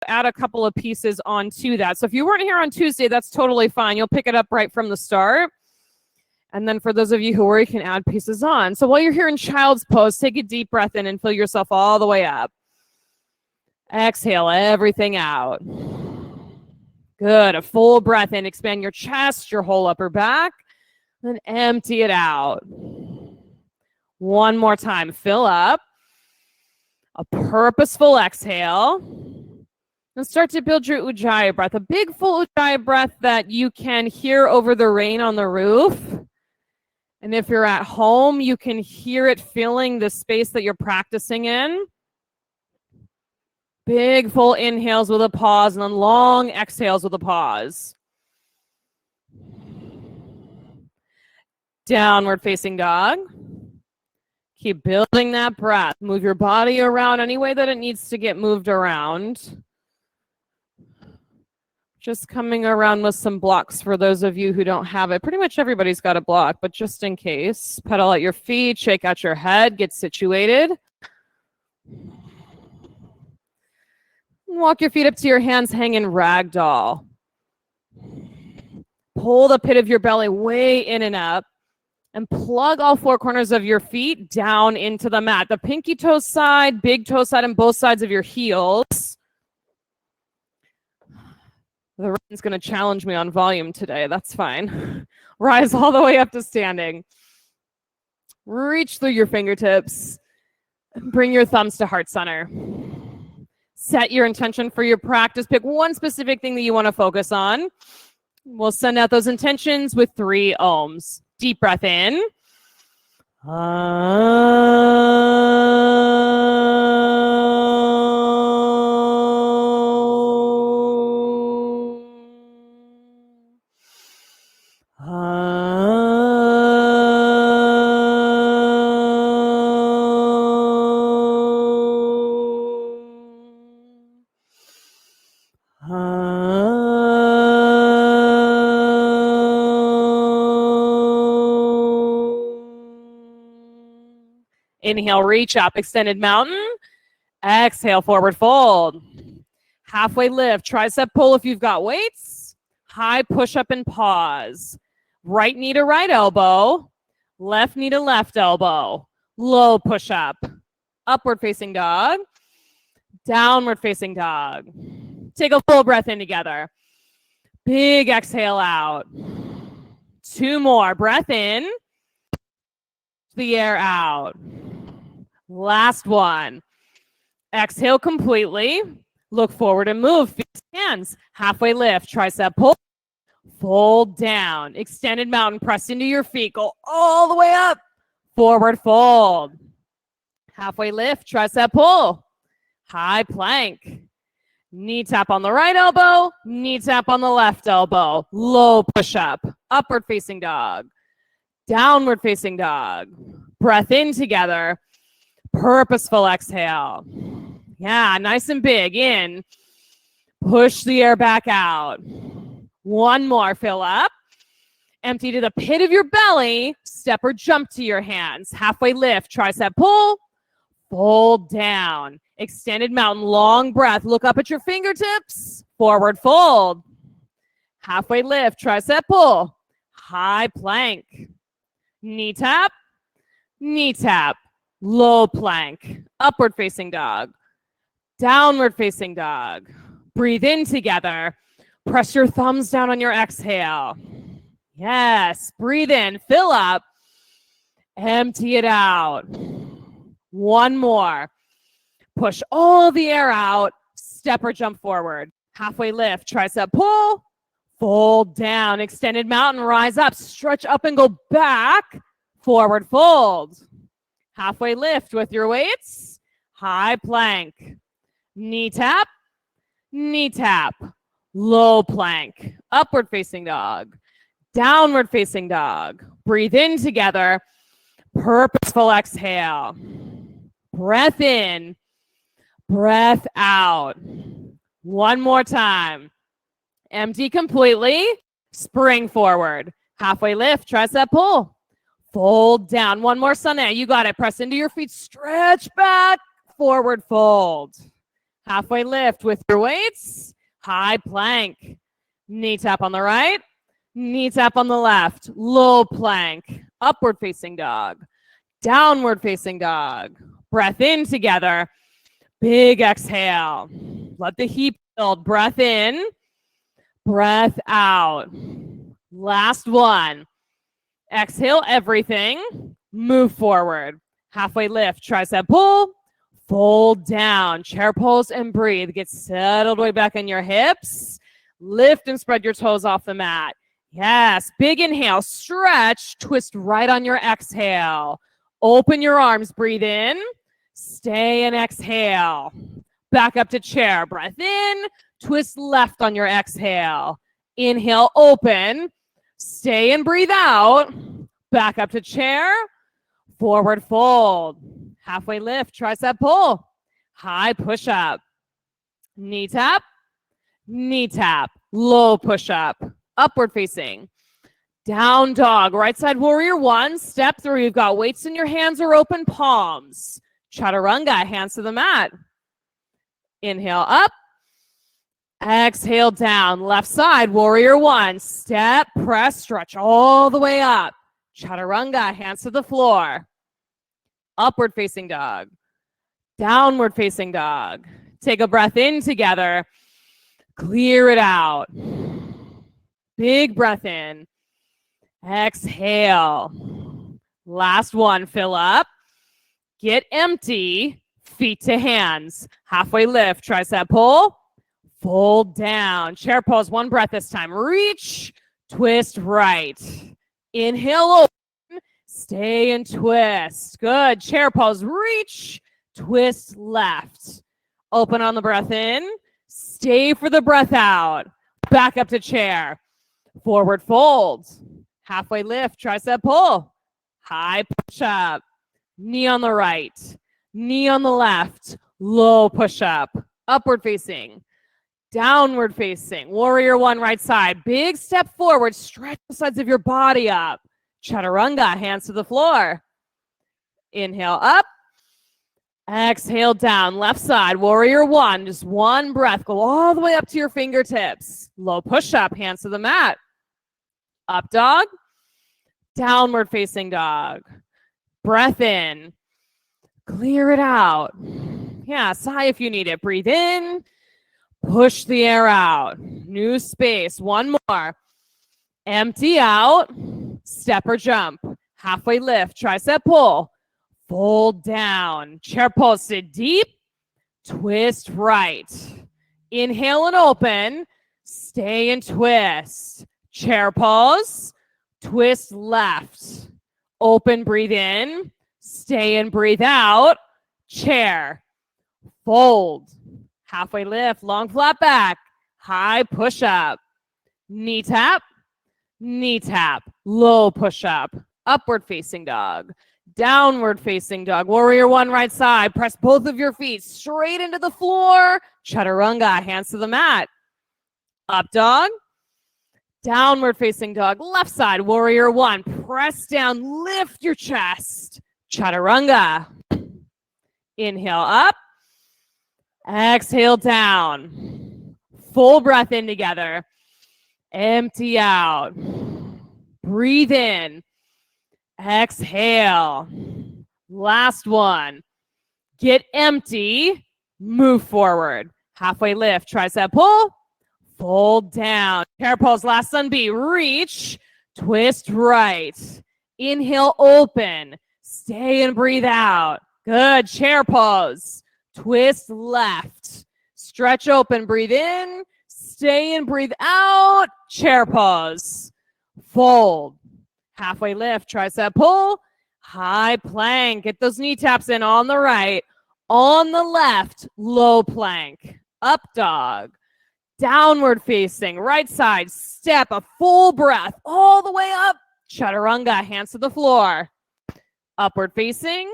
add a couple of pieces onto that. So if you weren't here on Tuesday, that's totally fine. You'll pick it up right from the start. And then for those of you who were, you can add pieces on. So while you're here in child's pose, take a deep breath in and fill yourself all the way up. Exhale everything out. Good. A full breath in. Expand your chest, your whole upper back. Then empty it out. One more time. Fill up. A purposeful exhale. And start to build your Ujjayi breath. A big full Ujjayi breath that you can hear over the rain on the roof. And if you're at home, you can hear it filling the space that you're practicing in. Big full inhales with a pause and then long exhales with a pause. Downward facing dog. Keep building that breath. Move your body around any way that it needs to get moved around. Just coming around with some blocks for those of you who don't have it. Pretty much everybody's got a block, but just in case. Pedal at your feet, shake out your head, get situated. Walk your feet up to your hands, hang in ragdoll. Pull the pit of your belly way in and up. And plug all four corners of your feet down into the mat. The pinky toe side, big toe side, and both sides of your heels. The rain's going to challenge me on volume today. That's fine. Rise all the way up to standing. Reach through your fingertips. Bring your thumbs to heart center. Set your intention for your practice. Pick one specific thing that you want to focus on. We'll send out those intentions with 3 ohms. Deep breath in. Inhale, reach up, extended mountain. Exhale, forward fold. Halfway lift, tricep pull if you've got weights. High push up and pause. Right knee to right elbow. Left knee to left elbow. Low push up. Upward facing dog. Downward facing dog. Take a full breath in together. Big exhale out. 2 more. Breath in. The air out. Last one. Exhale completely. Look forward and move. Feet, hands. Halfway lift. Tricep pull. Fold down. Extended mountain. Press into your feet. Go all the way up. Forward fold. Halfway lift. Tricep pull. High plank. Knee tap on the right elbow. Knee tap on the left elbow. Low push up. Upward facing dog. Downward facing dog. Breath in together. Purposeful exhale. Yeah, nice and big. In. Push the air back out. One more. Fill up. Empty to the pit of your belly. Step or jump to your hands. Halfway lift. Tricep pull. Fold down. Extended mountain. Long breath. Look up at your fingertips. Forward fold. Halfway lift. Tricep pull. High plank. Knee tap. Knee tap. Low plank. Upward facing dog. Downward facing dog. Breathe in together. Press your thumbs down on your exhale. Yes. Breathe in. Fill up. Empty it out. One more. Push all the air out. Step or jump forward. Halfway lift. Tricep pull. Fold down. Extended mountain. Rise up. Stretch up and go back. Forward fold. Halfway lift with your weights. High plank. Knee tap. Knee tap. Low plank. Upward facing dog. Downward facing dog. Breathe in together. Purposeful exhale. Breath in. Breath out. One more time. Empty completely. Spring forward. Halfway lift. Tricep pull. Fold down. One more, Sunday. You got it. Press into your feet. Stretch back. Forward fold. Halfway lift with your weights. High plank. Knee tap on the right. Knee tap on the left. Low plank. Upward facing dog. Downward facing dog. Breath in together. Big exhale. Let the heat build. Breath in. Breath out. Last one. Exhale everything. Move forward. Halfway lift. Tricep pull. Fold down. Chair pose and breathe. Get settled way back in your hips. Lift and spread your toes off the mat. Yes. Big inhale. Stretch. Twist right on your exhale. Open your arms. Breathe in. Stay and exhale. Back up to chair. Breath in. Twist left on your exhale. Inhale, open. Stay and breathe out. Back up to chair. Forward fold. Halfway lift, tricep pull. High push up. Knee tap. Knee tap. Low push up. Upward facing. Down dog. Right side warrior one. Step through. You've got weights in your hands or open palms. Chaturanga, hands to the mat. Inhale up. Exhale down. Left side, warrior one. Step, press, stretch all the way up. Chaturanga, hands to the floor. Upward facing dog. Downward facing dog. Take a breath in together. Clear it out. Big breath in. Exhale. Last one, fill up. Get empty. Feet to hands. Halfway lift, tricep pull. Fold down. Chair pose, one breath this time. Reach, twist right. Inhale, open. Stay and twist. Good. Chair pose, reach, twist left. Open on the breath in. Stay for the breath out. Back up to chair. Forward fold. Halfway lift, tricep pull. High push up. Knee on the right. Knee on the left. Low push up. Upward facing. Downward facing. Warrior one, right side. Big step forward. Stretch the sides of your body up. Chaturanga, hands to the floor. Inhale up. Exhale down. Left side. Warrior one. Just one breath. Go all the way up to your fingertips. Low push up. Hands to the mat. Up dog. Downward facing dog. Breath in. Clear it out. Yeah, sigh if you need it. Breathe in. Push the air out. New space. One more. Empty out. Step or jump. Halfway lift. Tricep pull. Fold down. Chair pose. Sit deep. Twist right. Inhale and open. Stay and twist. Chair pose. Twist left. Open, breathe in. Stay and breathe out. Chair. Fold. Halfway lift, long flat back, high push up, knee tap, low push up, upward facing dog, downward facing dog, warrior one, right side, press both of your feet straight into the floor, chaturanga, hands to the mat, up dog, downward facing dog, left side, warrior one, press down, lift your chest, chaturanga, inhale up, exhale down. Full breath in together. Empty out. Breathe in. Exhale. Last one. Get empty. Move forward. Halfway lift. Tricep pull. Fold down. Chair pose. Last sun B. Reach. Twist right. Inhale, open. Stay and breathe out. Good. Chair pose. Twist left. Stretch open. Breathe in. Stay and breathe out. Chair pose. Fold. Halfway lift. Tricep pull. High plank. Get those knee taps in on the right. On the left. Low plank. Up dog. Downward facing. Right side. Step. A full breath. All the way up. Chaturanga. Hands to the floor. Upward facing.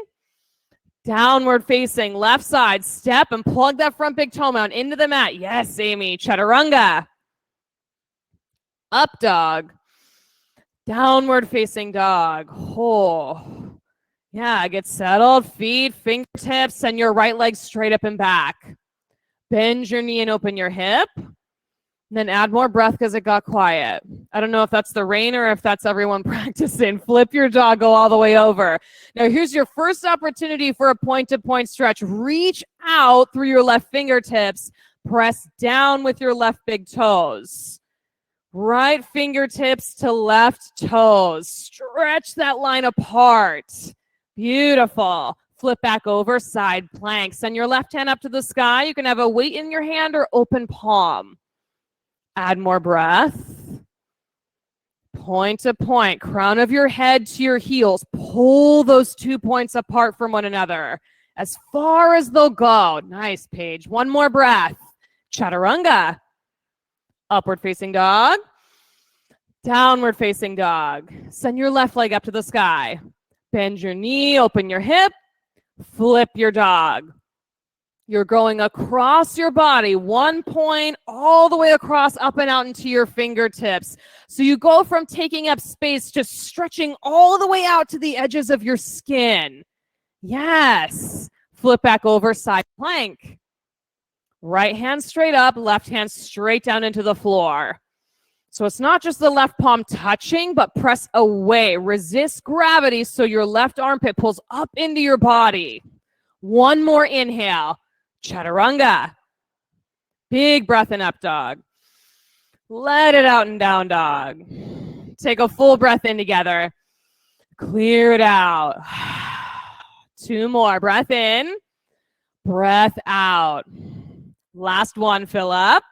Downward facing, left side, step and plug that front big toe mound into the mat. Yes, Amy. Chaturanga. Up dog. Downward facing dog. Oh. Yeah, get settled. Feet, fingertips, and your right leg straight up and back. Bend your knee and open your hip. Then add more breath because it got quiet. I don't know if that's the rain or if that's everyone practicing. Flip your dog, go all the way over. Now here's your first opportunity for a point-to-point stretch. Reach out through your left fingertips. Press down with your left big toes. Right fingertips to left toes. Stretch that line apart. Beautiful. Flip back over, side plank. Send your left hand up to the sky. You can have a weight in your hand or open palm. Add more breath. Point to point, crown of your head to your heels. Pull those 2 points apart from one another as far as they'll go. Nice, Paige. One more breath. Chaturanga. Upward facing dog. Downward facing dog. Send your left leg up to the sky. Bend your knee, open your hip. Flip your dog. You're going across your body, 1 point all the way across, up and out into your fingertips. So you go from taking up space, just stretching all the way out to the edges of your skin. Yes. Flip back over, side plank. Right hand straight up, left hand straight down into the floor. So it's not just the left palm touching, but press away. Resist gravity so your left armpit pulls up into your body. One more inhale. Chaturanga. Big breath in up dog. Let it out in down dog. Take a full breath in together. Clear it out. 2 more. Breath in. Breath out. Last one. Fill up.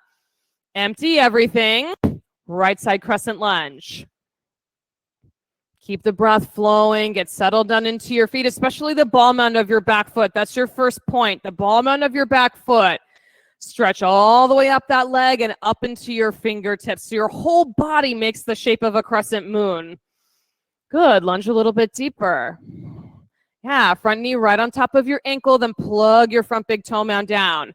Empty everything. Right side crescent lunge. Keep the breath flowing. Get settled down into your feet, especially the ball mound of your back foot. That's your first point. The ball mound of your back foot. Stretch all the way up that leg and up into your fingertips. So your whole body makes the shape of a crescent moon. Good. Lunge a little bit deeper. Yeah, front knee right on top of your ankle. Then plug your front big toe mound down.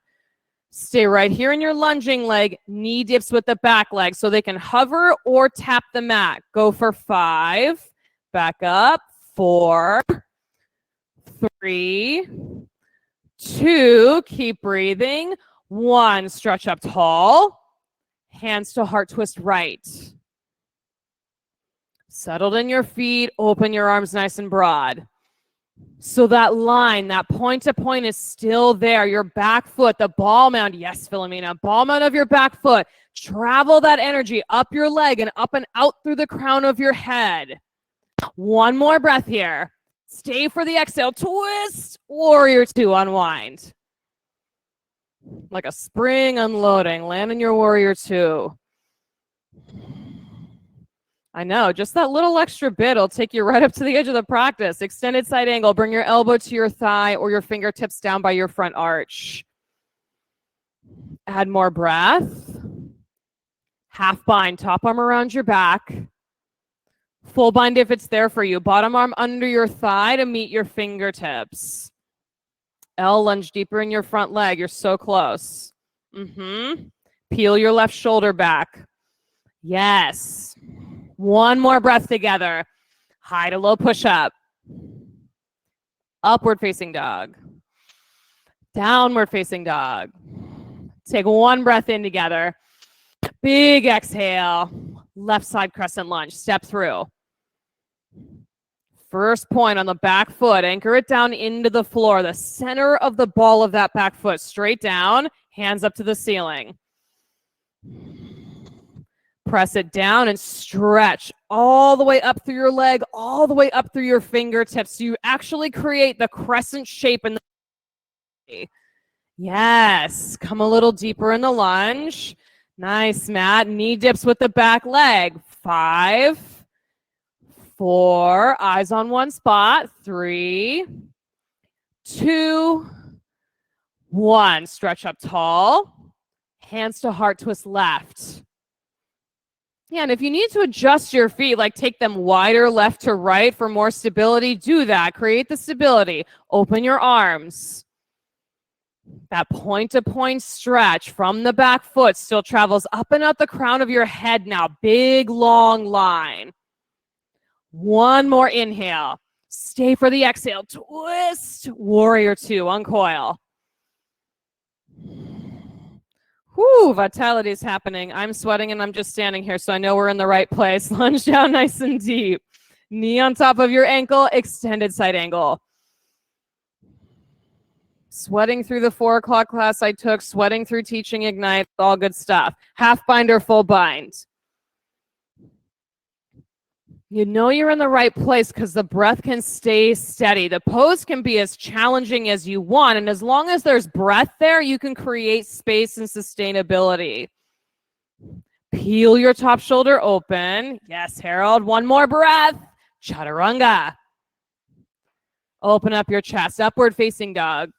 Stay right here in your lunging leg. Knee dips with the back leg so they can hover or tap the mat. Go for 5. Back up. 4, 3, 2. Keep breathing. 1. Stretch up tall. Hands to heart twist right. Settled in your feet. Open your arms nice and broad. So that line, that point to point is still there. Your back foot, the ball mound. Yes, Philomena. Ball mound of your back foot. Travel that energy up your leg and up and out through the crown of your head. 1 more breath here. Stay for the exhale. Twist. Warrior 2. Unwind. Like a spring unloading. Land in your warrior 2. I know, just that little extra bit will take you right up to the edge of the practice. Extended side angle. Bring your elbow to your thigh or your fingertips down by your front arch. Add more breath. Half bind, top arm around your back. Full bind if it's there for you. Bottom arm under your thigh to meet your fingertips. L lunge deeper in your front leg. You're so close. Peel your left shoulder back. Yes. 1 more breath together. High to low push up. Upward facing dog. Downward facing dog. Take 1 breath in together. Big exhale. Left side crescent lunge. Step through. First point on the back foot. Anchor it down into the floor. The center of the ball of that back foot. Straight down. Hands up to the ceiling. Press it down and stretch all the way up through your leg, all the way up through your fingertips. So you actually create the crescent shape in the... Yes. Come a little deeper in the lunge. Nice, Matt. Knee dips with the back leg. 5, 4. Eyes on one spot. 3, 2, 1. Stretch up tall. Hands to heart twist left. Yeah, and if you need to adjust your feet, like take them wider left to right for more stability, do that. Create the stability. Open your arms. That point-to-point stretch from the back foot still travels up and out the crown of your head now. Big, long line. 1 more inhale. Stay for the exhale. Twist. Warrior 2. Uncoil. Woo! Vitality is happening. I'm sweating and I'm just standing here, so I know we're in the right place. Lunge down nice and deep. Knee on top of your ankle, extended side angle. Sweating through the 4 o'clock class I took, sweating through teaching Ignite, all good stuff. Half bind or full bind. You know you're in the right place because the breath can stay steady. The pose can be as challenging as you want, and as long as there's breath there, you can create space and sustainability. Peel your top shoulder open. Yes, Harold. One more breath. Chaturanga. Open up your chest. Upward facing dog.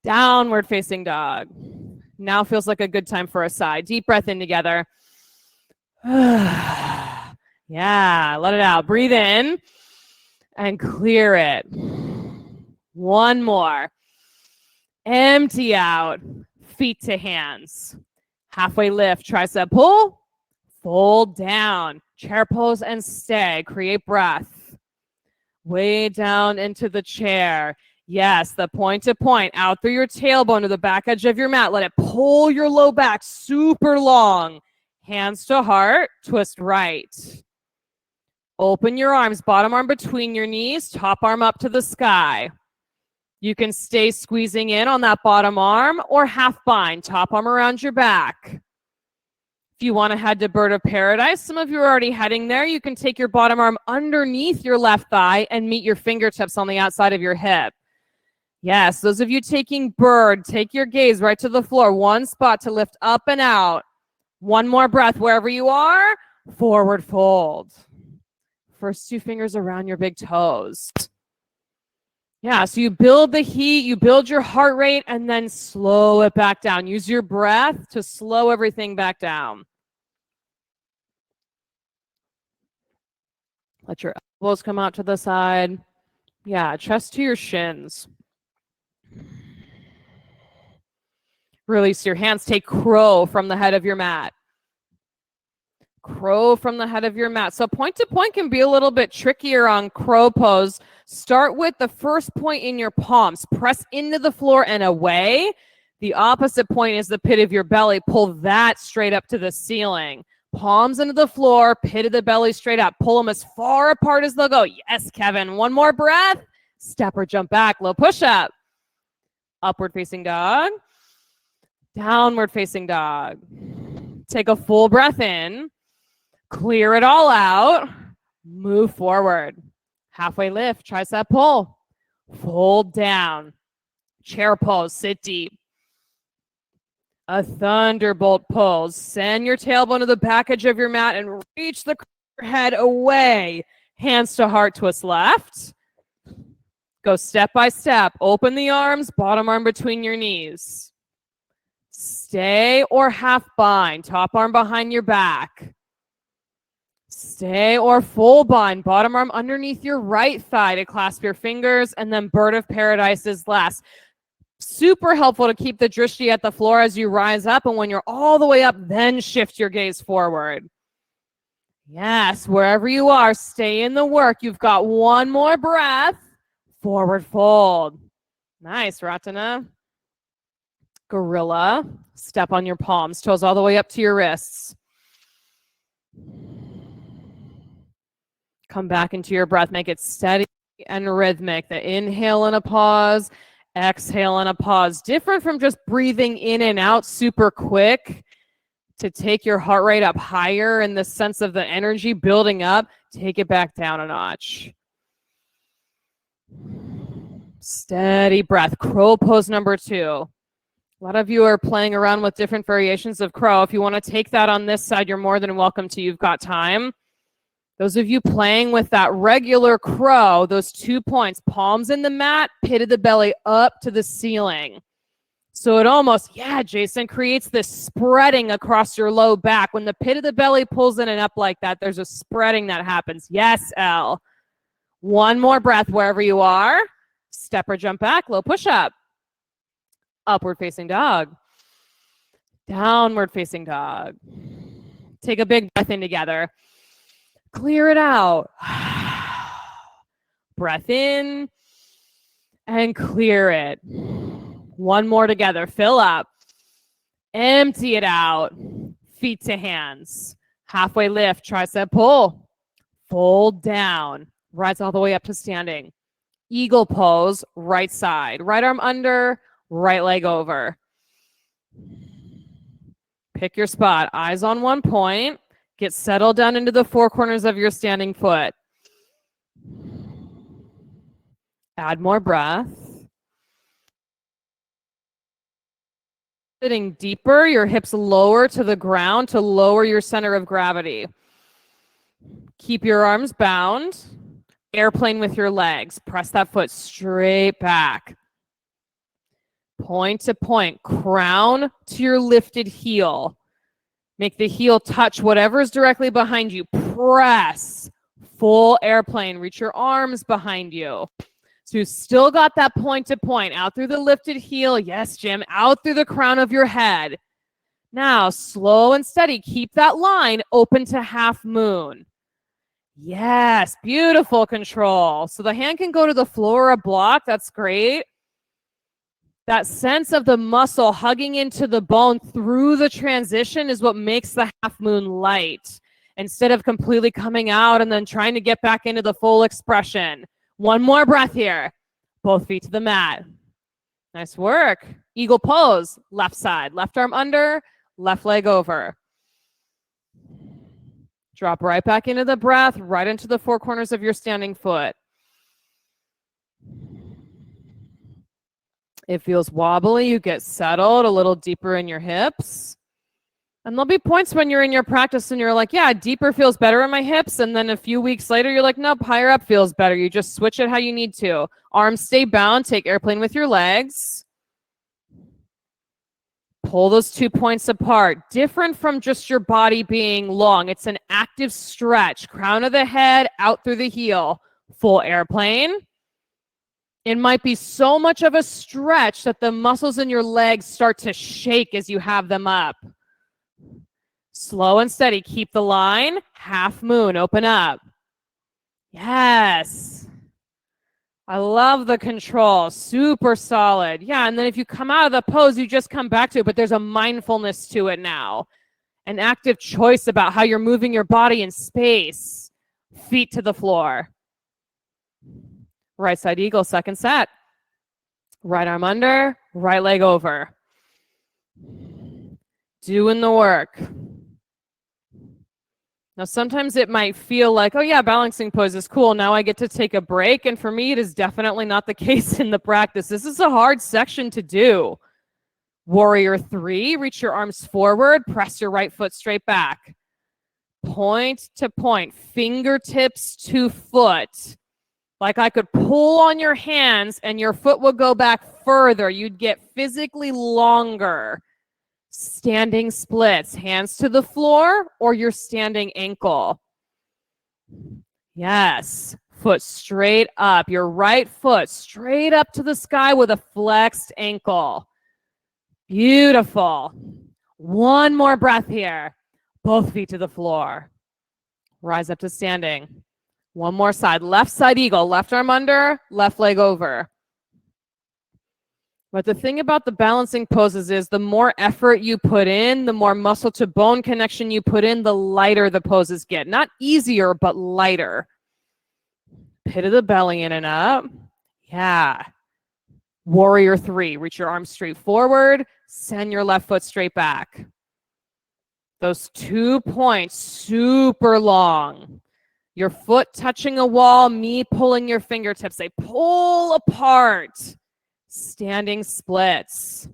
Downward facing dog. Now feels like a good time for a sigh. Deep breath in together. Yeah, let it out. Breathe in and clear it. One more. Empty out. Feet to hands. Halfway lift, tricep pull. Fold down. Chair pose and stay. Create breath. Way down into the chair. Yes, the point to point out through your tailbone to the back edge of your mat. Let it pull your low back super long. Hands to heart, twist right. Open your arms, bottom arm between your knees, top arm up to the sky. You can stay squeezing in on that bottom arm or half bind, top arm around your back. If you want to head to bird of paradise, some of you are already heading there. You can take your bottom arm underneath your left thigh and meet your fingertips on the outside of your hip. Yes, those of you taking bird, take your gaze right to the floor. One spot to lift up and out. One more breath wherever you are. Forward fold. First 2 fingers around your big toes. Yeah, so you build the heat, you build your heart rate, and then slow it back down. Use your breath to slow everything back down. Let your elbows come out to the side. Yeah, chest to your shins. Release your hands. Take crow from the head of your mat. Crow from the head of your mat. So point to point can be a little bit trickier on crow pose. Start with the first point in your palms. Press into the floor and away. The opposite point is the pit of your belly. Pull that straight up to the ceiling. Palms into the floor, pit of the belly straight up. Pull them as far apart as they'll go. Yes, Kevin. One more breath. Step or jump back. Low push up. Upward facing dog. Downward facing dog. Take a full breath in. Clear it all out. Move forward. Halfway lift, tricep pull. Fold down. Chair pose, sit deep. A thunderbolt pose. Send your tailbone to the back edge of your mat and reach the head away. Hands to heart, twist left. Go step by step. Open the arms, bottom arm between your knees. Stay or half bind, top arm behind your back. Stay or full bind, bottom arm underneath your right thigh to clasp your fingers, and then bird of paradise is last. Super helpful to keep the drishti at the floor as you rise up, and when you're all the way up, then shift your gaze forward. Yes, wherever you are, stay in the work. You've got one more breath. Forward fold. Nice, Ratana. Gorilla. Step on your palms, toes all the way up to your wrists. Come back into your breath. Make it steady and rhythmic. The inhale and a pause. Exhale and a pause. Different from just breathing in and out super quick to take your heart rate up higher in the sense of the energy building up. Take it back down a notch. Steady breath. Crow pose number 2. A lot of you are playing around with different variations of crow. If you want to take that on this side, you're more than welcome to. You've got time. Those of you playing with that regular crow, those 2 points, palms in the mat, pit of the belly up to the ceiling. So it almost, yeah, Jason, creates this spreading across your low back. When the pit of the belly pulls in and up like that, there's a spreading that happens. Yes, Elle. One more breath wherever you are. Step or jump back, low push up. Upward facing dog. Downward facing dog. Take a big breath in together. Clear it out. Breath in and clear it. One more together. Fill up. Empty it out. Feet to hands. Halfway lift, tricep pull. Fold down. Rise all the way up to standing. Eagle pose, right side. Right arm under, right leg over. Pick your spot. Eyes on one point. Get settled down into the four corners of your standing foot. Add more breath. Sitting deeper, your hips lower to the ground to lower your center of gravity. Keep your arms bound. Airplane with your legs. Press that foot straight back. Point to point. Crown to your lifted heel. Make the heel touch whatever is directly behind you. Press. Full airplane. Reach your arms behind you. So you still got that point to point. Out through the lifted heel. Yes, Jim. Out through the crown of your head. Now, slow and steady. Keep that line open to half moon. Yes, beautiful control. So the hand can go to the floor or a block. That's great. That sense of the muscle hugging into the bone through the transition is what makes the half moon light, instead of completely coming out and then trying to get back into the full expression. One more breath here. Both feet to the mat. Nice work. Eagle pose, left side. Left arm under, left leg over. Drop right back into the breath, right into the four corners of your standing foot. It feels wobbly. You get settled a little deeper in your hips. And there'll be points when you're in your practice and you're like, yeah, deeper feels better in my hips. And then a few weeks later, you're like, nope, higher up feels better. You just switch it how you need to. Arms stay bound. Take airplane with your legs. Pull those 2 points apart. Different from just your body being long. It's an active stretch. Crown of the head, out through the heel. Full airplane. It might be so much of a stretch that the muscles in your legs start to shake as you have them up. Slow and steady. Keep the line. Half moon. Open up. Yes. I love the control. Super solid. Yeah, and then if you come out of the pose, you just come back to it, but there's a mindfulness to it now. An active choice about how you're moving your body in space. Feet to the floor. Right side eagle, second set. Right arm under, right leg over. Doing the work. Now, sometimes it might feel like, oh yeah, balancing pose is cool. Now I get to take a break. And for me, it is definitely not the case in the practice. This is a hard section to do. Warrior 3, reach your arms forward, press your right foot straight back. Point to point, fingertips to foot. Like I could pull on your hands and your foot would go back further. You'd get physically longer. Standing splits, hands to the floor or your standing ankle. Yes, foot straight up. Your right foot straight up to the sky with a flexed ankle. Beautiful. One more breath here. Both feet to the floor. Rise up to standing. One more side. Left side eagle. Left arm under, left leg over. But the thing about the balancing poses is the more effort you put in, the more muscle to bone connection you put in, the lighter the poses get. Not easier, but lighter. Pit of the belly in and up. Yeah. Warrior 3. Reach your arms straight forward. Send your left foot straight back. Those 2 points, super long. Your foot touching a wall, me pulling your fingertips. They pull apart. Standing splits. You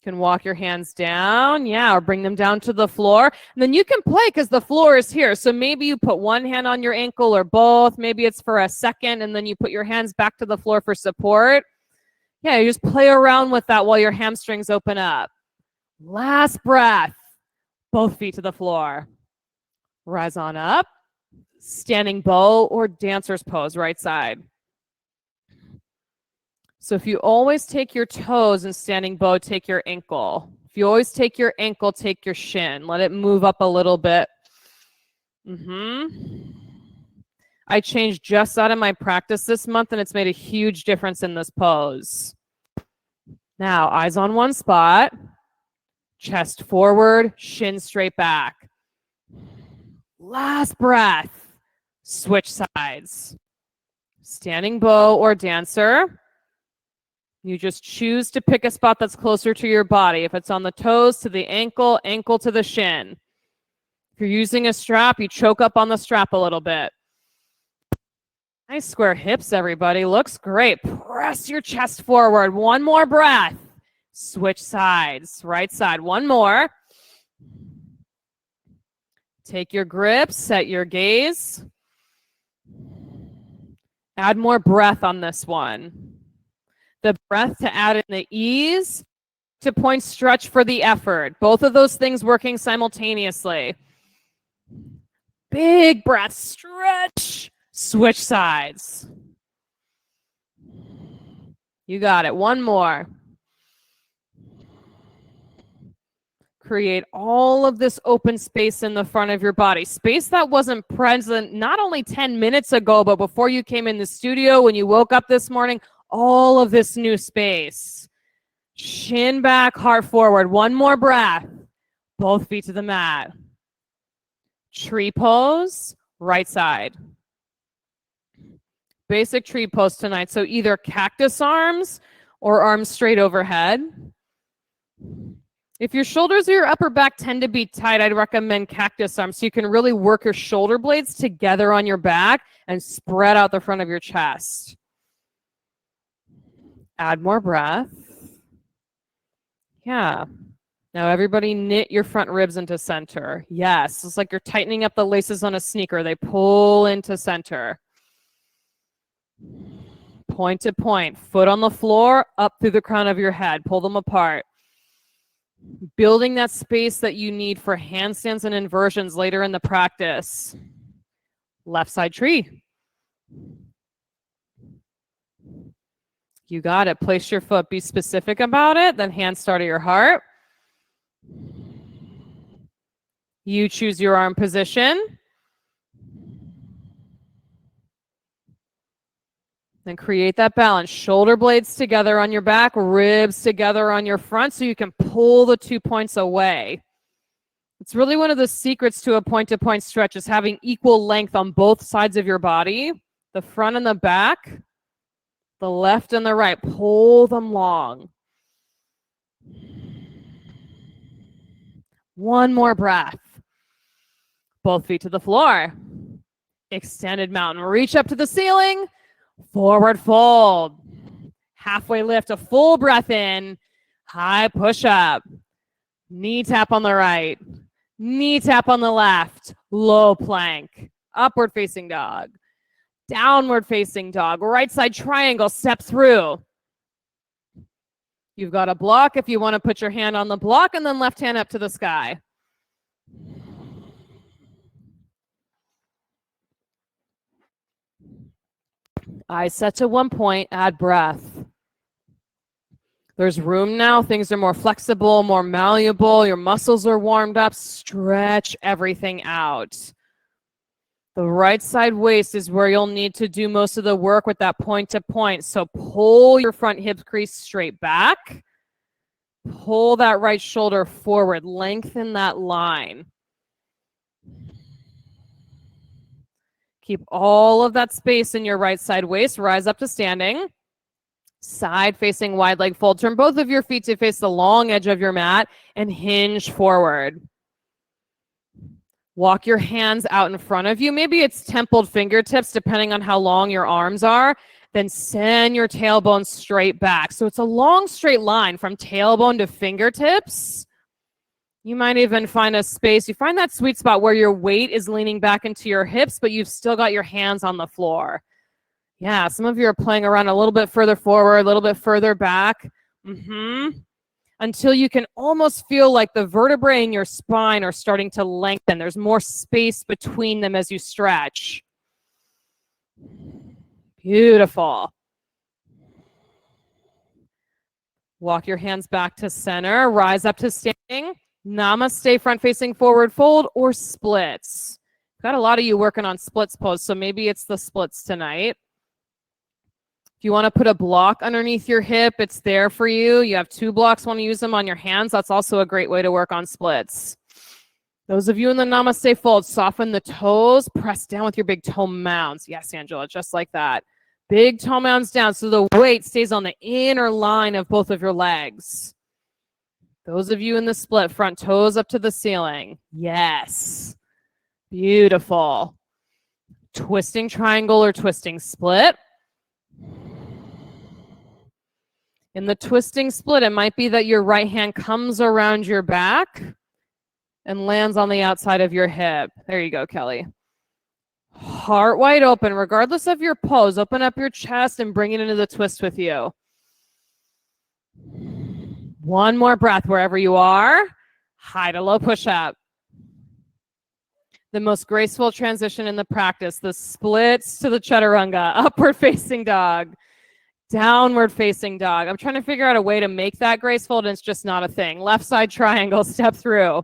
can walk your hands down, yeah, or bring them down to the floor. And then you can play because the floor is here. So maybe you put one hand on your ankle or both. Maybe it's for a second, and then you put your hands back to the floor for support. Yeah, you just play around with that while your hamstrings open up. Last breath. Both feet to the floor. Rise on up. Standing bow or dancer's pose, right side. So if you always take your toes in standing bow, take your ankle. If you always take your ankle, take your shin. Let it move up a little bit. I changed just out of my practice this month, and it's made a huge difference in this pose. Now, eyes on one spot. Chest forward, shin straight back. Last breath. Switch sides. Standing bow or dancer. You just choose to pick a spot that's closer to your body. If it's on the toes to the ankle, ankle to the shin. If you're using a strap, you choke up on the strap a little bit. Nice square hips, everybody. Looks great. Press your chest forward. One more breath. Switch sides. Right side. One more. Take your grip. Set your gaze. Add more breath on this one. The breath to add in the ease, to point stretch for the effort. Both of those things working simultaneously. Big breath, stretch, switch sides. You got it. One more. Create all of this open space in the front of your body. Space that wasn't present not only 10 minutes ago, but before you came in the studio, when you woke up this morning, all of this new space. Shin back, heart forward. One more breath. Both feet to the mat. Tree pose, right side. Basic tree pose tonight. So either cactus arms or arms straight overhead. If your shoulders or your upper back tend to be tight, I'd recommend cactus arms so you can really work your shoulder blades together on your back and spread out the front of your chest. Add more breath. Yeah. Now everybody knit your front ribs into center. Yes, it's like you're tightening up the laces on a sneaker. They pull into center. Point to point. Foot on the floor, up through the crown of your head. Pull them apart. Building that space that you need for handstands and inversions later in the practice. Left side tree. You got it. Place your foot. Be specific about it. Then hands start at your heart. You choose your arm position. Then create that balance. Shoulder blades together on your back, ribs together on your front so you can pull the 2 points away. It's really one of the secrets to a point-to-point stretch is having equal length on both sides of your body, the front and the back, the left and the right. Pull them long. One more breath. Both feet to the floor. Extended mountain. Reach up to the ceiling. Forward fold. Halfway lift, a full breath in. High push up. Knee tap on the right. Knee tap on the left. Low plank. Upward facing dog. Downward facing dog. Right side triangle. Step through. You've got a block if you want to put your hand on the block and then left hand up to the sky. Eyes set to 1 point, add breath. There's room now. Things are more flexible, more malleable. Your muscles are warmed up. Stretch everything out. The right side waist is where you'll need to do most of the work with that point to point. So pull your front hip crease straight back. Pull that right shoulder forward. Lengthen that line. Keep all of that space in your right side waist. Rise up to standing. Side facing wide leg fold. Turn both of your feet to face the long edge of your mat and hinge forward. Walk your hands out in front of you. Maybe it's templed fingertips depending on how long your arms are. Then send your tailbone straight back. So it's a long straight line from tailbone to fingertips. You might even find a space. You find that sweet spot where your weight is leaning back into your hips, but you've still got your hands on the floor. Yeah, some of you are playing around a little bit further forward, a little bit further back. Until you can almost feel like the vertebrae in your spine are starting to lengthen. There's more space between them as you stretch. Beautiful. Walk your hands back to center. Rise up to standing. Namaste, front facing forward fold or splits. Got a lot of you working on splits pose, so maybe it's the splits tonight. If you want to put a block underneath your hip, it's there for you. You have 2 blocks, want to use them on your hands. That's also a great way to work on splits. Those of you in the namaste fold, soften the toes, press down with your big toe mounds. Yes, Angela, just like that. Big toe mounds down so the weight stays on the inner line of both of your legs. Those of you in the split, front toes up to the ceiling. Yes. Beautiful. Twisting triangle or twisting split. In the twisting split, it might be that your right hand comes around your back and lands on the outside of your hip. There you go, Kelly. Heart wide open, regardless of your pose. Open up your chest and bring it into the twist with you. One more breath wherever you are. High to low push-up. The most graceful transition in the practice, the splits to the chaturanga, upward facing dog, downward facing dog. I'm trying to figure out a way to make that graceful, and it's just not a thing. Left side triangle, step through.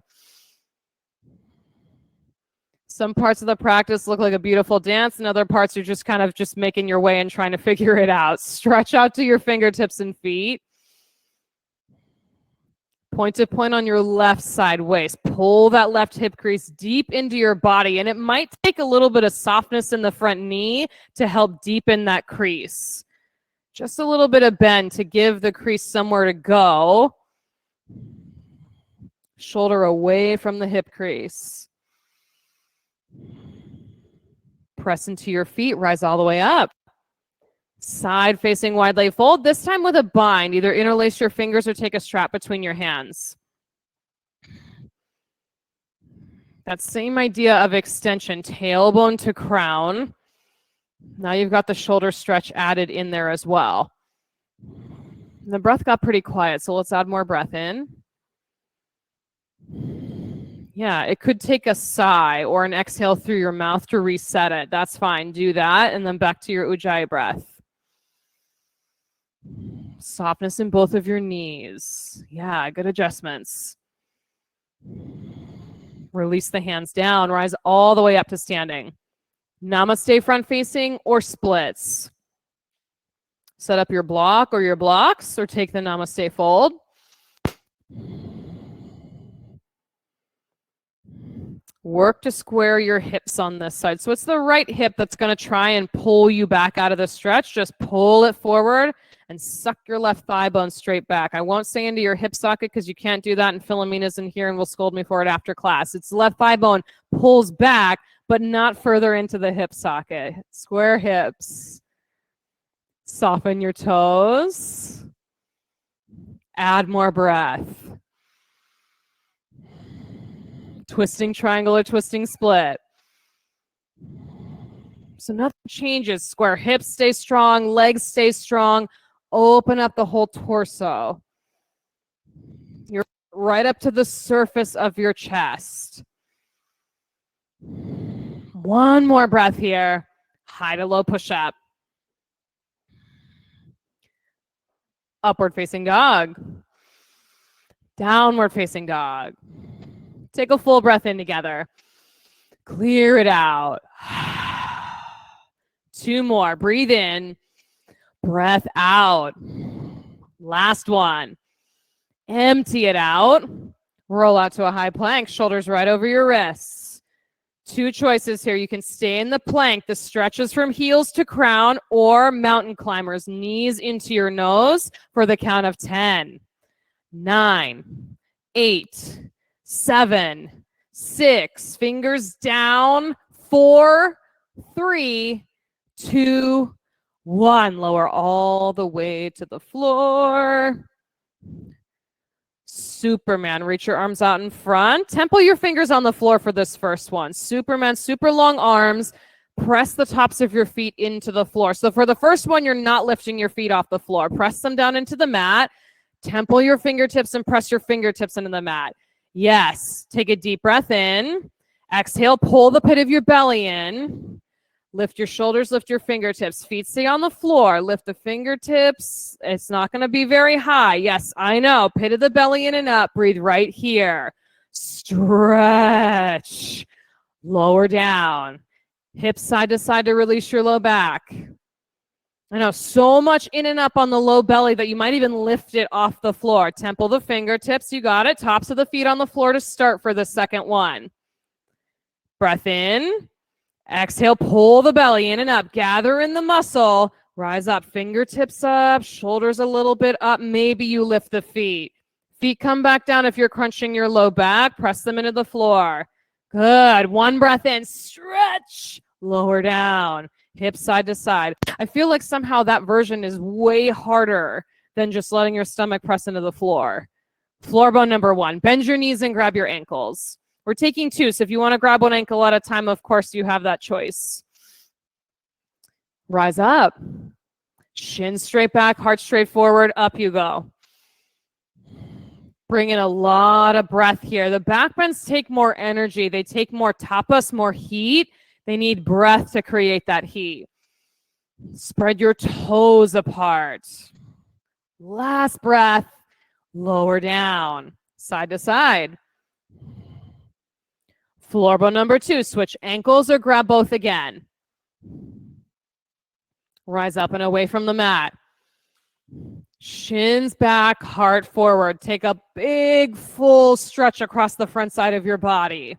Some parts of the practice look like a beautiful dance, and other parts are just kind of just making your way and trying to figure it out. Stretch out to your fingertips and feet. Point to point on your left side waist. Pull that left hip crease deep into your body, and it might take a little bit of softness in the front knee to help deepen that crease. Just a little bit of bend to give the crease somewhere to go. Shoulder away from the hip crease. Press into your feet, rise all the way up. Side facing wide leg fold, this time with a bind. Either interlace your fingers or take a strap between your hands. That same idea of extension, tailbone to crown. Now you've got the shoulder stretch added in there as well. And the breath got pretty quiet, so let's add more breath in. Yeah, it could take a sigh or an exhale through your mouth to reset it. That's fine. Do that, and then back to your Ujjayi breath. Softness in both of your knees. Yeah, good adjustments. Release the hands down. Rise all the way up to standing. Namaste front facing or splits. Set up your block or your blocks or take the namaste fold. Work to square your hips on this side. So it's the right hip that's going to try and pull you back out of the stretch. Just pull it forward and suck your left thigh bone straight back. I won't say into your hip socket because you can't do that, and Philomena's in here and will scold me for it after class. It's left thigh bone pulls back, but not further into the hip socket. Square hips. Soften your toes. Add more breath. Twisting triangle or twisting split. So nothing changes. Square hips stay strong, legs stay strong. Open up the whole torso. You're right up to the surface of your chest. One more breath here. High to low push-up. Upward facing dog. Downward facing dog. Take a full breath in together. Clear it out. 2 more. Breathe in. Breath out. Last one. Empty it out. Roll out to a high plank. Shoulders right over your wrists. 2 choices here. You can stay in the plank. The stretches from heels to crown, or mountain climbers. Knees into your nose for the count of 10. 9, 8, 7, 6. Fingers down. 4, 3, 2, 1. Lower all the way to the floor. Superman. Reach your arms out in front. Temple your fingers on the floor for this first one. Superman, super long arms. Press the tops of your feet into the floor. So for the first one, you're not lifting your feet off the floor. Press them down into the mat. Temple your fingertips and press your fingertips into the mat. Yes. Take a deep breath in. Exhale. Pull the pit of your belly in. Lift your shoulders, lift your fingertips. Feet stay on the floor. Lift the fingertips. It's not going to be very high. Yes, I know. Pit of the belly in and up. Breathe right here. Stretch. Lower down. Hips side to side to release your low back. I know, so much in and up on the low belly that you might even lift it off the floor. Temple the fingertips, you got it. Tops of the feet on the floor to start for the second one. Breath in. Exhale, pull the belly in and up. Gather in the muscle. Rise up, fingertips up, shoulders a little bit up. Maybe you lift the feet. Feet come back down if you're crunching your low back. Press them into the floor. Good. One breath in. Stretch. Lower down. Hips side to side. I feel like somehow that version is way harder than just letting your stomach press into the floor. Floor bone number one. Bend your knees and grab your ankles. We're taking two, so if you want to grab one ankle at a time, of course, you have that choice. Rise up. Shin straight back, heart straight forward. Up you go. Bring in a lot of breath here. The back bends take more energy. They take more tapas, more heat. They need breath to create that heat. Spread your toes apart. Last breath. Lower down. Side to side. Floor bone number two. Switch ankles or grab both again. Rise up and away from the mat. Shins back, heart forward. Take a big full stretch across the front side of your body.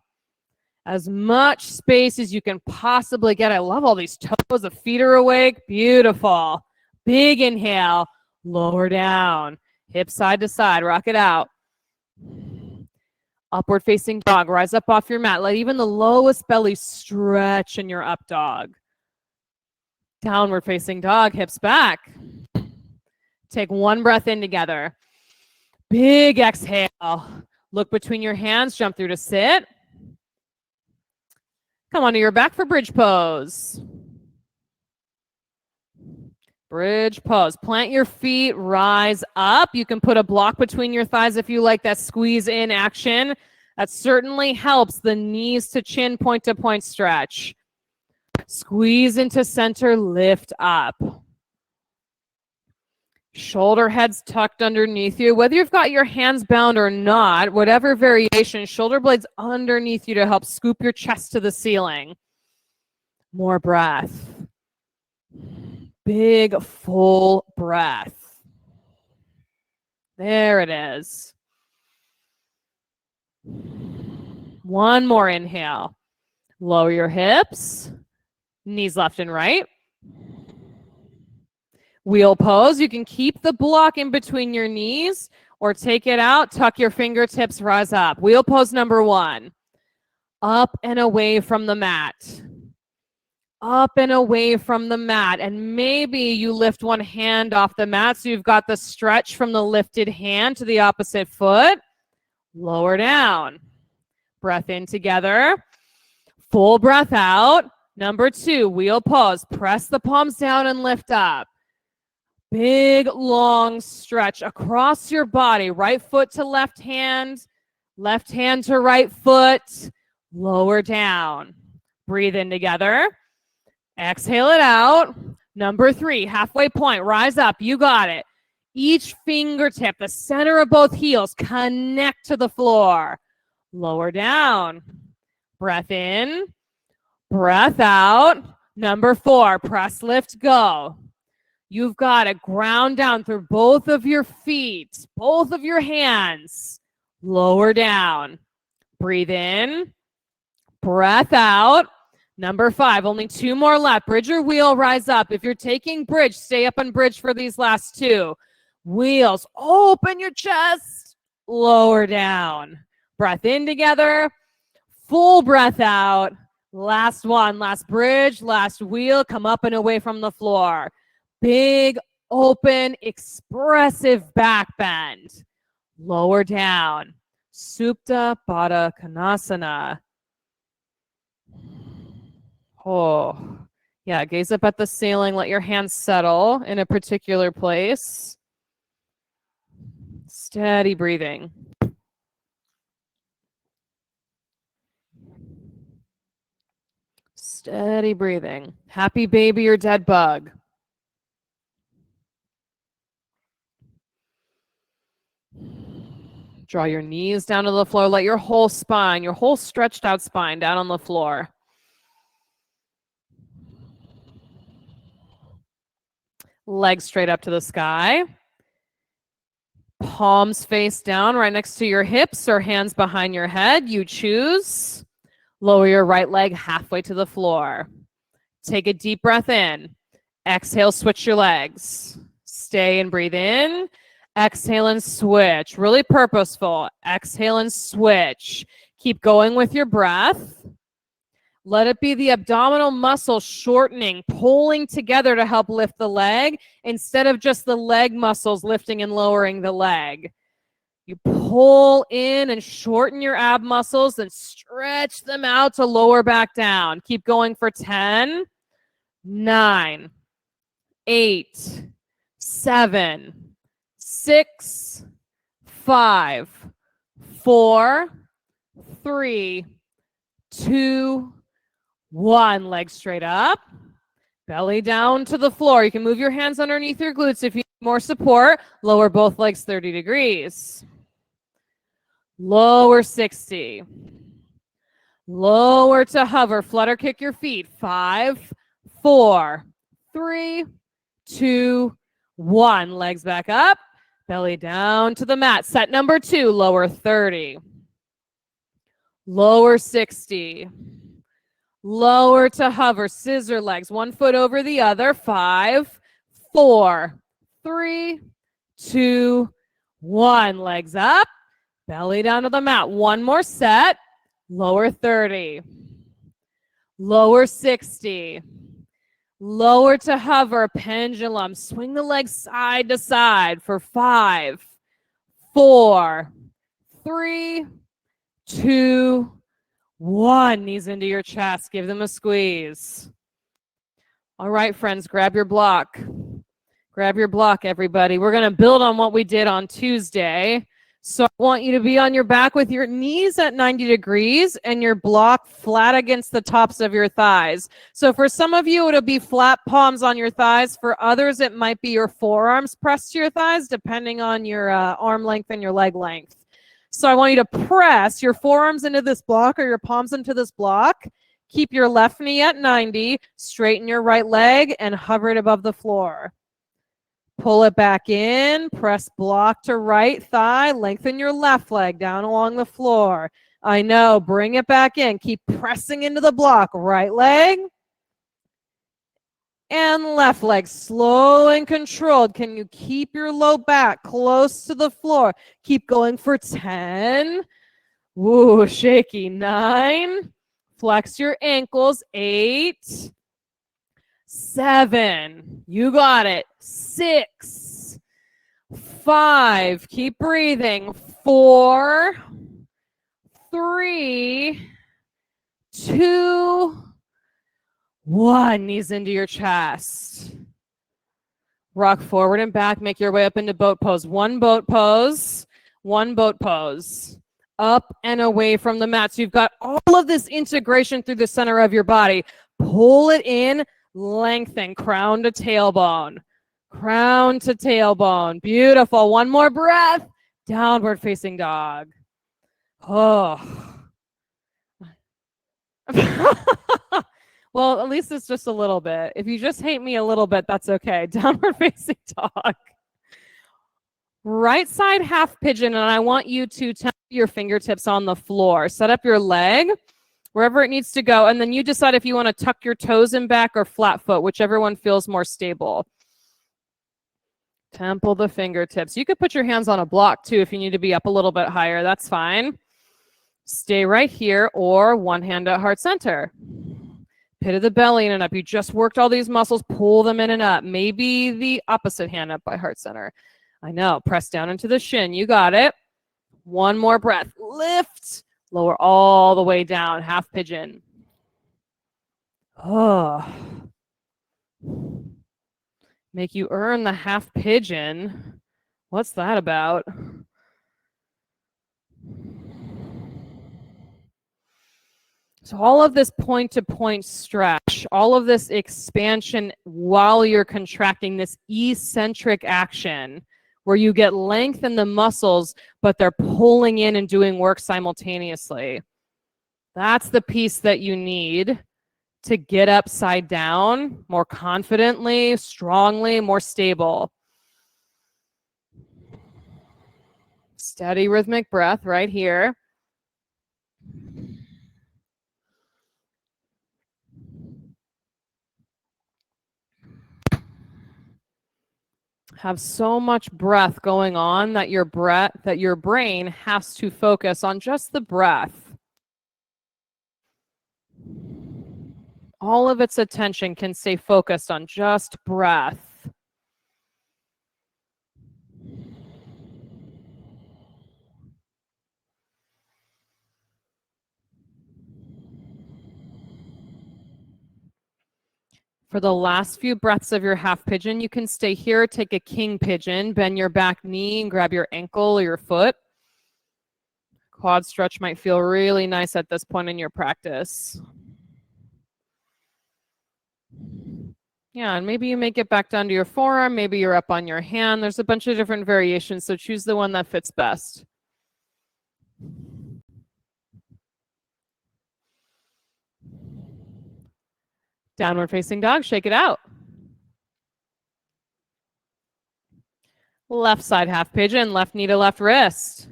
As much space as you can possibly get. I love all these toes. The feet are awake. Beautiful. Big inhale. Lower down. Hips side to side. Rock it out. Upward facing dog. Rise up off your mat. Let even the lowest belly stretch in your up dog. Downward facing dog. Hips back. Take one breath in together. Big exhale. Look between your hands. Jump through to sit. Come onto your back for bridge pose. Bridge pose. Plant your feet. Rise up. You can put a block between your thighs if you like that squeeze in action. That certainly helps the knees to chin, point to point stretch. Squeeze into center. Lift up. Shoulder heads tucked underneath you. Whether you've got your hands bound or not, whatever variation, shoulder blades underneath you to help scoop your chest to the ceiling. More breath. Big, full breath. There it is. One more inhale. Lower your hips. Knees left and right. Wheel pose. You can keep the block in between your knees or take it out. Tuck your fingertips. Rise up. Wheel pose number one. Up and away from the mat. Up and away from the mat. And maybe you lift one hand off the mat so you've got the stretch from the lifted hand to the opposite foot. Lower down. Breath in together. Full breath out. Number two, wheel pose. Press the palms down and lift up. Big, long stretch across your body. Right foot to left hand to right foot. Lower down. Breathe in together. Exhale it out. Number three, halfway point. Rise up. You got it. Each fingertip, the center of both heels, connect to the floor. Lower down. Breath in. Breath out. Number four, press, lift, go. You've got to ground down through both of your feet, both of your hands. Lower down. Breathe in. Breath out. Number five, only two more left. Bridge or wheel, rise up. If you're taking bridge, stay up on bridge for these last two. Wheels, open your chest. Lower down. Breath in together. Full breath out. Last one, last bridge, last wheel. Come up and away from the floor. Big, open, expressive back bend. Lower down. Supta Baddha Konasana. Oh, yeah, gaze up at the ceiling. Let your hands settle in a particular place. Steady breathing. Steady breathing. Happy baby or dead bug. Draw your knees down to the floor. Let your whole spine, your whole stretched out spine down on the floor. Legs straight up to the sky. Palms face down right next to your hips or hands behind your head. You choose. Lower your right leg halfway to the floor. Take a deep breath in. Exhale, switch your legs. Stay and breathe in. Exhale and switch. Really purposeful. Exhale and switch. Keep going with your breath. Let it be the abdominal muscle shortening, pulling together to help lift the leg instead of just the leg muscles lifting and lowering the leg. You pull in and shorten your ab muscles and stretch them out to lower back down. Keep going for 10, 9, 8, 7, 6, 5, 4, 3, 2, 1. Legs straight up. Belly down to the floor. You can move your hands underneath your glutes if you need more support. Lower both legs 30 degrees. Lower 60. Lower to hover. Flutter kick your feet. 5, 4, 3, 2, 1. Legs back up. Belly down to the mat. Set number 2. Lower 30. Lower 60. Lower to hover, scissor legs, 1 foot over the other. 5, 4, 3, 2, 1. Legs up, belly down to the mat. 1 more set. Lower 30. Lower 60. Lower to hover, pendulum. Swing the legs side to side for 5, 4, 3, 2, 1. Knees into your chest. Give them a squeeze. All right, friends, grab your block. Grab your block, everybody. We're going to build on what we did on Tuesday. So I want you to be on your back with your knees at 90 degrees and your block flat against the tops of your thighs. So for some of you, it'll be flat palms on your thighs. For others, it might be your forearms pressed to your thighs, depending on your arm length and your leg length. So I want you to press your forearms into this block or your palms into this block. Keep your left knee at 90. Straighten your right leg and hover it above the floor. Pull it back in. Press block to right thigh. Lengthen your left leg down along the floor. I know. Bring it back in. Keep pressing into the block. Right leg and left leg, slow and controlled. Can you keep your low back close to the floor? Keep going for 10. Woo, shaky. 9. Flex your ankles. 8. 7. You got it. 6. 5. Keep breathing. 4. 3. 2. 1. Knees into your chest. Rock forward and back. Make your way up into boat pose. 1 boat pose. 1 boat pose. Up and away from the mat. So you've got all of this integration through the center of your body. Pull it in. Lengthen. Crown to tailbone. Crown to tailbone. Beautiful. 1 more breath. Downward facing dog. Oh. Well, at least it's just a little bit. If you just hate me a little bit, that's okay. Downward facing dog. Right side half pigeon, and I want you to tap your fingertips on the floor. Set up your leg wherever it needs to go, and then you decide if you want to tuck your toes in back or flat foot, whichever one feels more stable. Temple the fingertips. You could put your hands on a block, too, if you need to be up a little bit higher. That's fine. Stay right here, or one hand at heart center. Pit of the belly in and up. You just worked all these muscles. Pull them in and up. Maybe the opposite hand up by heart center. I know. Press down into the shin. You got it. 1 more breath. Lift. Lower all the way down. Half pigeon. Oh. Make you earn the half pigeon. What's that about? So all of this point-to-point stretch, all of this expansion while you're contracting, this eccentric action where you get length in the muscles, but they're pulling in and doing work simultaneously. That's the piece that you need to get upside down more confidently, strongly, more stable. Steady rhythmic breath right here. Have so much breath going on that your brain has to focus on just the breath. All of its attention can stay focused on just breath. For the last few breaths of your half pigeon, you can stay here, take a king pigeon, bend your back knee and grab your ankle or your foot. Quad stretch might feel really nice at this point in your practice. Yeah, and maybe you make it back down to your forearm, maybe you're up on your hand. There's a bunch of different variations, so choose the one that fits best. Downward facing dog, shake it out. Left side half pigeon, left knee to left wrist.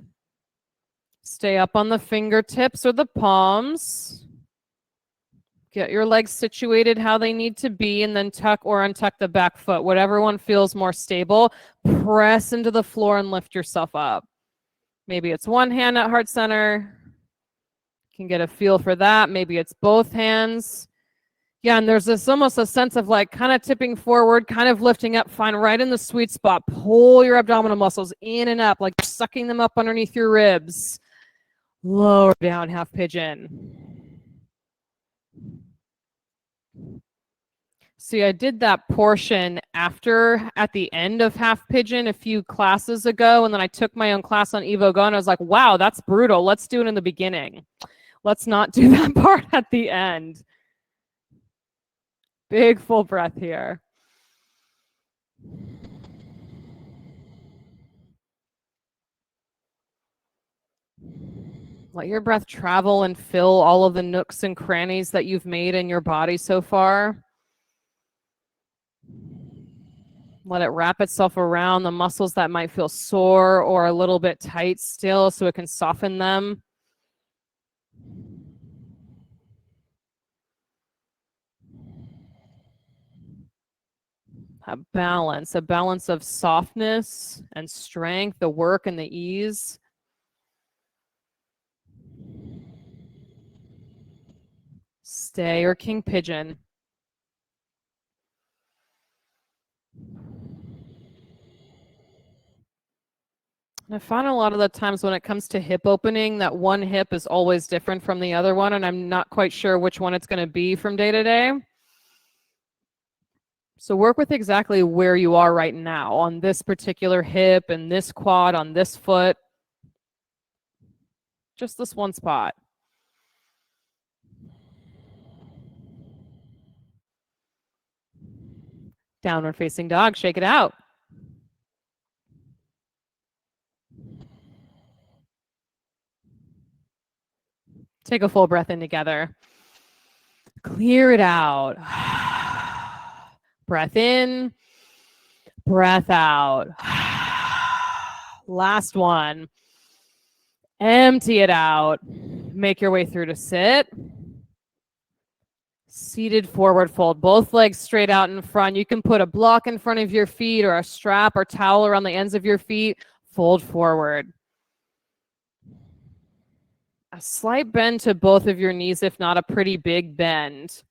Stay up on the fingertips or the palms. Get your legs situated how they need to be, and then tuck or untuck the back foot. Whatever one feels more stable, press into the floor and lift yourself up. Maybe it's one hand at heart center. You can get a feel for that. Maybe it's both hands. Yeah, and there's this almost a sense of like kind of tipping forward, kind of lifting up, find right in the sweet spot. Pull your abdominal muscles in and up, like sucking them up underneath your ribs. Lower down, half pigeon. See, I did that portion at the end of half pigeon a few classes ago, and then I took my own class on Evo Go, and I was like, wow, that's brutal. Let's do it in the beginning. Let's not do that part at the end. Big full breath here. Let your breath travel and fill all of the nooks and crannies that you've made in your body so far. Let it wrap itself around the muscles that might feel sore or a little bit tight still, so it can soften them. A balance of softness and strength, the work and the ease. Stay or king pigeon. I find a lot of the times when it comes to hip opening that one hip is always different from the other one, and I'm not quite sure which one it's going to be from day to day. So work with exactly where you are right now on this particular hip and this quad on this foot. Just this one spot. Downward facing dog, shake it out. Take a full breath in together. Clear it out. Breath in, breath out. Last one. Empty it out. Make your way through to sit. Seated forward fold. Both legs straight out in front. You can put a block in front of your feet or a strap or towel around the ends of your feet. Fold forward. A slight bend to both of your knees, if not a pretty big bend.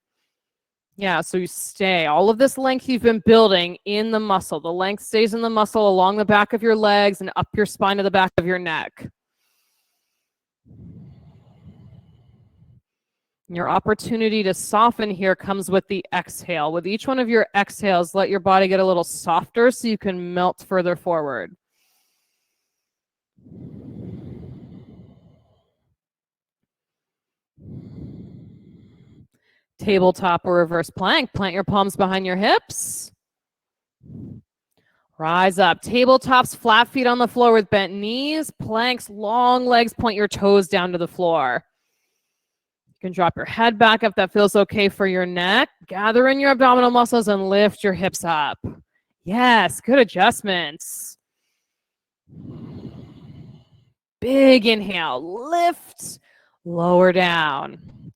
Yeah, so you stay. All of this length you've been building in the muscle. The length stays in the muscle along the back of your legs and up your spine to the back of your neck. Your opportunity to soften here comes with the exhale. With each one of your exhales, let your body get a little softer so you can melt further forward. Tabletop or reverse plank. Plant your palms behind your hips. Rise up. Tabletops, flat feet on the floor with bent knees. Planks, long legs, point your toes down to the floor. You can drop your head back if that feels okay for your neck. Gather in your abdominal muscles and lift your hips up. Yes, good adjustments. Big inhale, lift, lower down.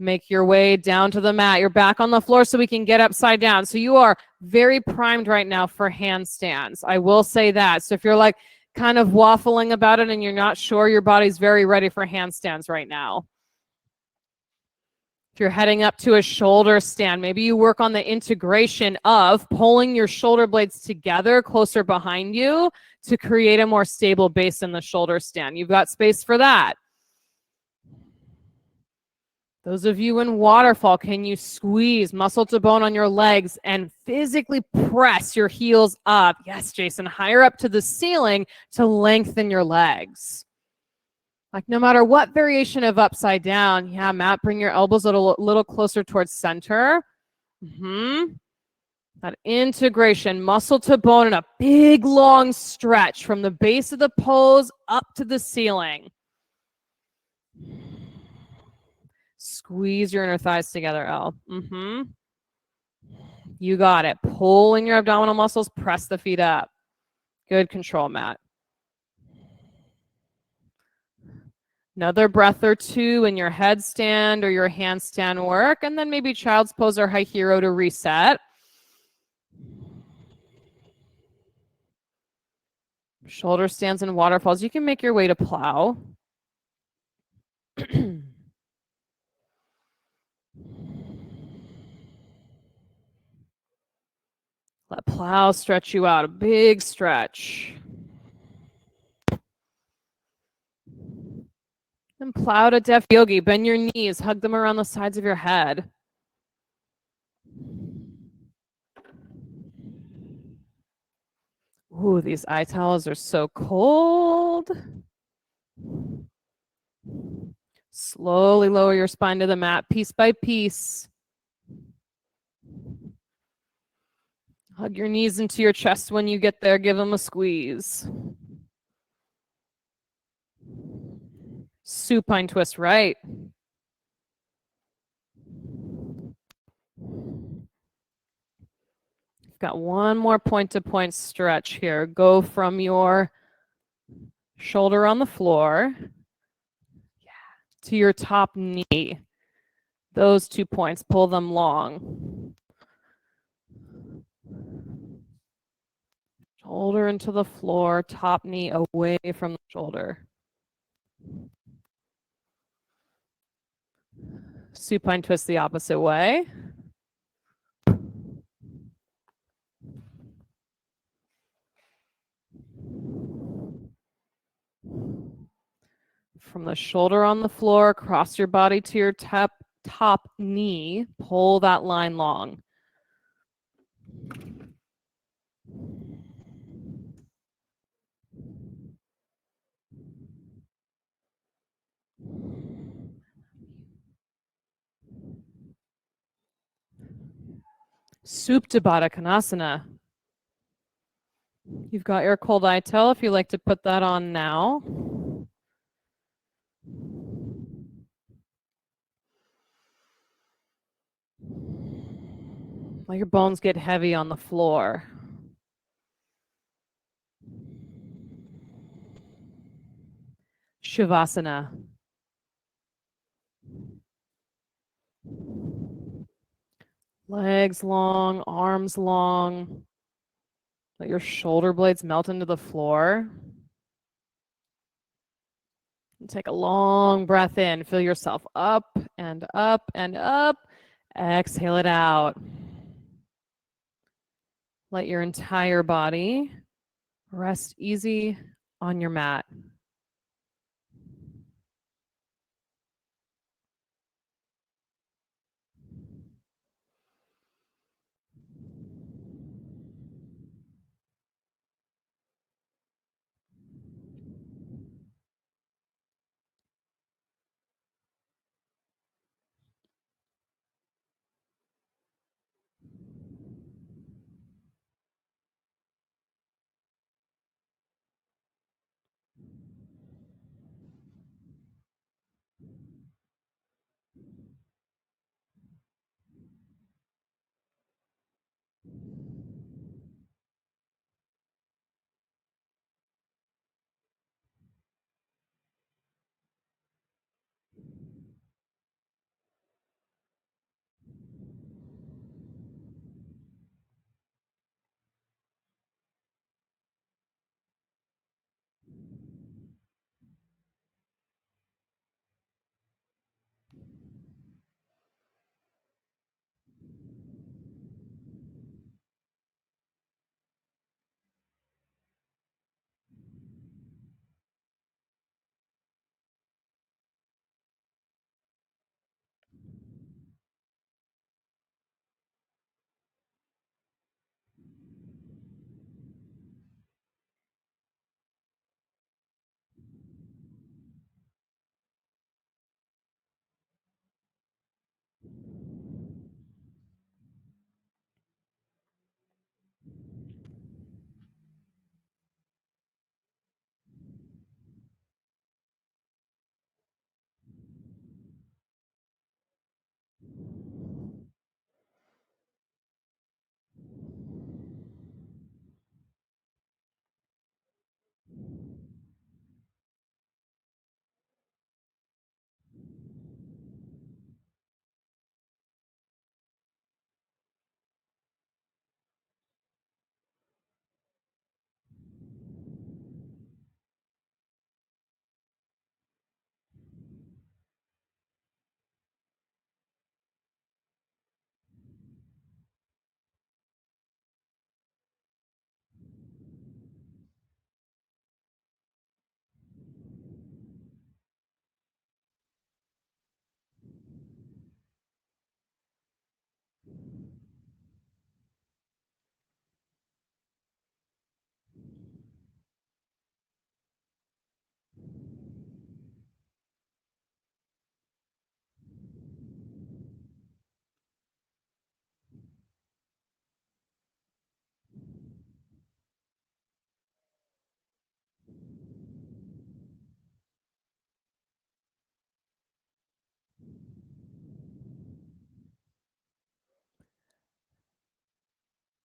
Make your way down to the mat. You're back on the floor so we can get upside down. So you are very primed right now for handstands. I will say that. So if you're like kind of waffling about it and you're not sure, your body's very ready for handstands right now. If you're heading up to a shoulder stand, maybe you work on the integration of pulling your shoulder blades together closer behind you to create a more stable base in the shoulder stand. You've got space for that. Those of you in waterfall, can you squeeze muscle to bone on your legs and physically press your heels up? Yes, Jason, higher up to the ceiling to lengthen your legs. Like no matter what variation of upside down, yeah, Matt, bring your elbows a little closer towards center. That integration, muscle to bone, and a big long stretch from the base of the pose up to the ceiling. Squeeze your inner thighs together, Elle. You got it. Pull in your abdominal muscles, press the feet up. Good control, Matt. Another breath or two in your headstand or your handstand work, and then maybe child's pose or high hero to reset. Shoulder stands and waterfalls. You can make your way to plow. Let plow stretch you out, a big stretch. And plow to deaf yogi. Bend your knees, hug them around the sides of your head. Ooh, these eye towels are so cold. Slowly lower your spine to the mat, piece by piece. Hug your knees into your chest when you get there. Give them a squeeze. Supine twist right. Got one more point-to-point stretch here. Go from your shoulder on the floor to your top knee. Those 2 points, pull them long. Shoulder into the floor, top knee away from the shoulder. Supine twist the opposite way. From the shoulder on the floor, cross your body to your top knee. Pull that line long. Supta Baddha Konasana. You've got your cold eye towel if you like to put that on now. Let your bones get heavy on the floor. Shavasana. Legs long, arms long. Let your shoulder blades melt into the floor. And take a long breath in. Feel yourself up and up and up. Exhale it out. Let your entire body rest easy on your mat.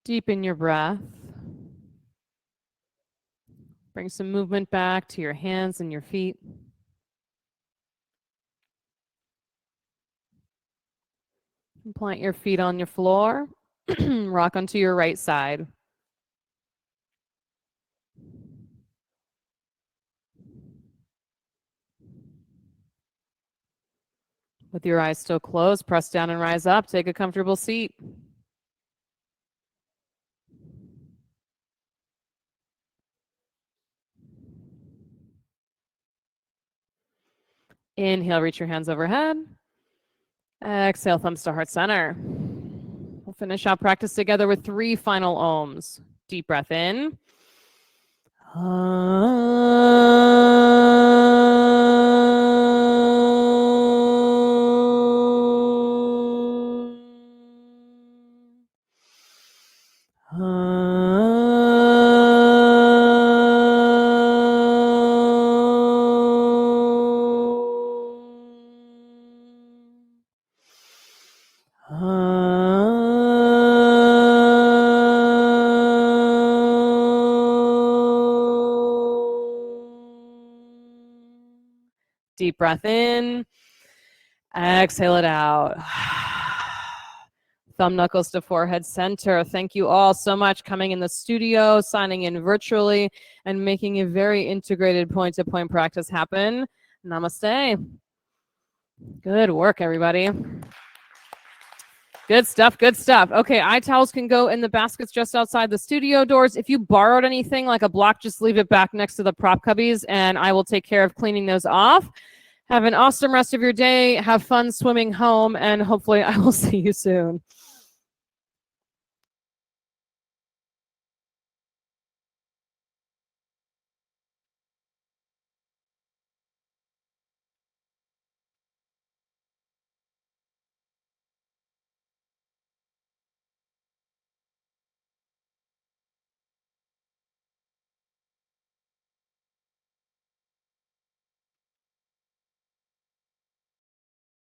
Deepen your breath. Bring some movement back to your hands and your feet. Plant your feet on your floor. Rock onto your right side. With your eyes still closed, press down and rise up. Take a comfortable seat. Inhale, reach your hands overhead. Exhale, thumbs to heart center. We'll finish our practice together with 3 final ohms. Deep breath in. Deep breath in. Exhale it out. Thumb knuckles to forehead center. Thank you all so much coming in the studio, signing in virtually, and making a very integrated point-to-point practice happen. Namaste. Good work, everybody. Good stuff, good stuff. Okay, eye towels can go in the baskets just outside the studio doors. If you borrowed anything like a block, just leave it back next to the prop cubbies, and I will take care of cleaning those off. Have an awesome rest of your day. Have fun swimming home, and hopefully I will see you soon.